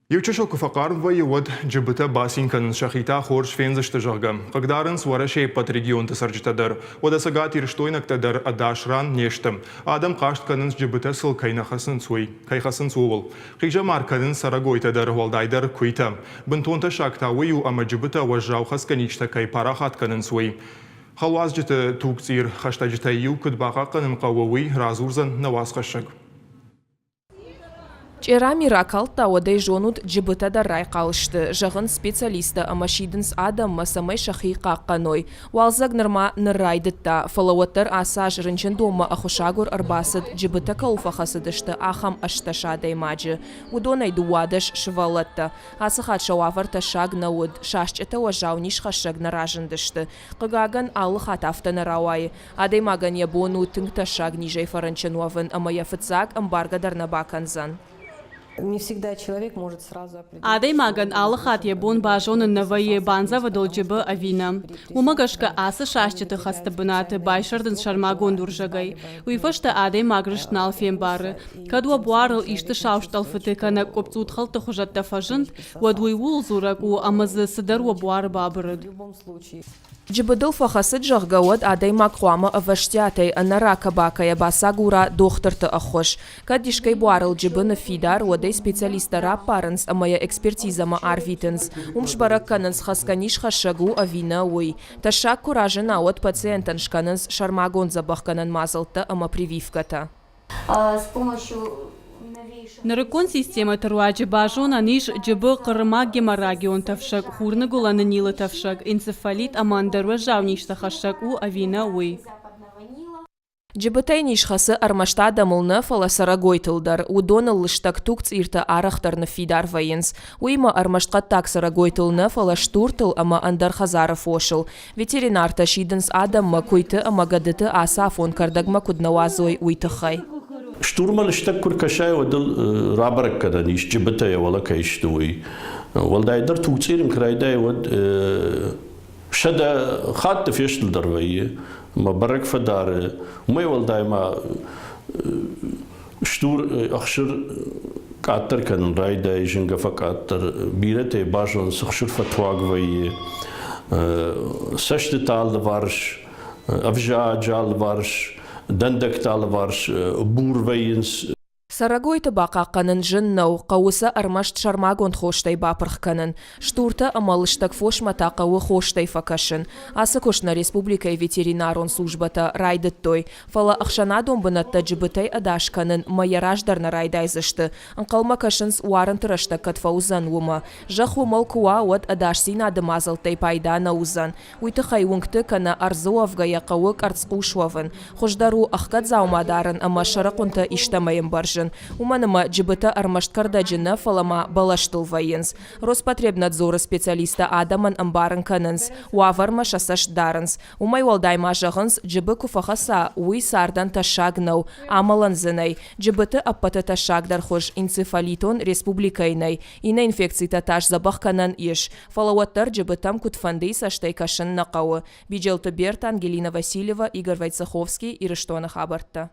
Ючешо куфакарн воевод джибыта басинкан шахита хорш фензаштажагам. Кагдарен сварашей под регион тасарджитадар. Одасагат ирштойнактадар адашран нештам. Адам каштканын джибыта сыл кайнахасын суй. Кайхасын суул. Хижа маркадын сарагойтадар валдайдар куйтам. Бынтонта шакта ую ама джибыта важжау хасканичта кай парахатканын суй. Халваз жита тукцир хашта жита ю кудбака канын кавауи разурзан навасхашак. Черами ракалта одей жонут джибыта да рай калышты. Жағын специалиста амашидынс адам масамай шахи қаққаной. Уалзаг нырма ныррайдытта. Фалауаттар асаж рынчын дома ахушагур арбасыд джибыта кауфахасыдышты ахам ашташадай маджы. Удонай дуадыш шывалатта. Асыхат шауаварта шаг науд. Шашчыта важауниш хашаг наражындышты. Қыгаган алыхат афта нарауай. Адай маган ябону тыңта шаг нижай фаранчануавын амаяфыцаг амбаргадар набаканзан. Не всегда человек может сразу определить. Адай маган алхат ебун бажон навае банза вадолджибы авина. Умагашка аса шашчыты хастабынаты байшардын шармагон дуржагай. Уйфашта адай магрышт налфем бары. Кадуа буарыл ишты шауштал фытыкана копцут халты хужатта фажынт, вадуй вул зурагу амазы сыдаруа буары бабырыд. В любом случае. Джибыдыл фахасыд жағгауад адай мақуама аваштятай анарака бакая басагура дохтырты ахош. Кадишкай буарыл джибыны фидар одай специалистара парынс амая экспертизама арвитынс. Умшбаракканынс хасканиш хашагу авина уй. Ташак куражына от пациентан шканынс шармагон забахканын мазылты ама прививката. С помощью Нарыкон система таруаджи бажона ниш джибы кырма геморрагион тавшак, хурны гуланы нилы тавшак, энцефалит амандарва жавниш тахашак у авина уй. Джибытай нишхасы армашта дамылны фаласара гойтылдар. Удоныл лыштак тукц ирта арахтарны фидар вайынс. Уйма армаштқа таксара гойтылны фалаштуртыл ама андар хазаров ошыл. Ветеринар ташидынс адамма куйты ама гадыты аса фон кардагма куднавазой уйтыхай. Штурман штак куркашай ودل رابرك كذا نيش جبتها ولا كيشتوي والدايدر توصيرم كرايدا ود شدا خات فيش الدروية ما برك فدار وما والداي ما شتور أخشر كاتر كان رايدا يجنگ فكاتر بيرته باجون سخشر فتواق ويه سشت تال وارش أفجع جال وارش دندك تالوارش بور وينس Сарагойты бақаққанын жыннау, қауысы армашт шармагон хоштай бапырққанын. Штурта амалыштак фошмата қауы хоштай факашын. Асы кошна республикай ветеринарон службата райдыттой. Фала ақшана домбынатта джибытай адашқанын майяраждарна райдайзышты. Анқалма кашынс уарын тұрашта катфаузан ума. Жақ умал куа от адашсин адымазылтай пайда наузан. Уйты хайуңкты кана арзуавгая қауық арцқушуавын. Хождару аққат заумадарын ама шарақунта иштамайым баржын. Уманыма джибыта армашткарда джина фалама балаштыл вайынс. Роспотребнадзора специалиста адаман амбарын канынс. Уаварма шасаш дарынс. Умай валдайма жағынс джибы куфахаса уй сардан ташагнау амалан зынай. Джибыты аппата ташагдар хош энцефалитон республикайнай. Ина инфекцията таш забахканан иш. Фалауаттар джибытам кутфандей саштай кашын нақауы. Биджелты Берт, Ангелина Васильева, Игорь Войцеховский и Рыштона Хабарта.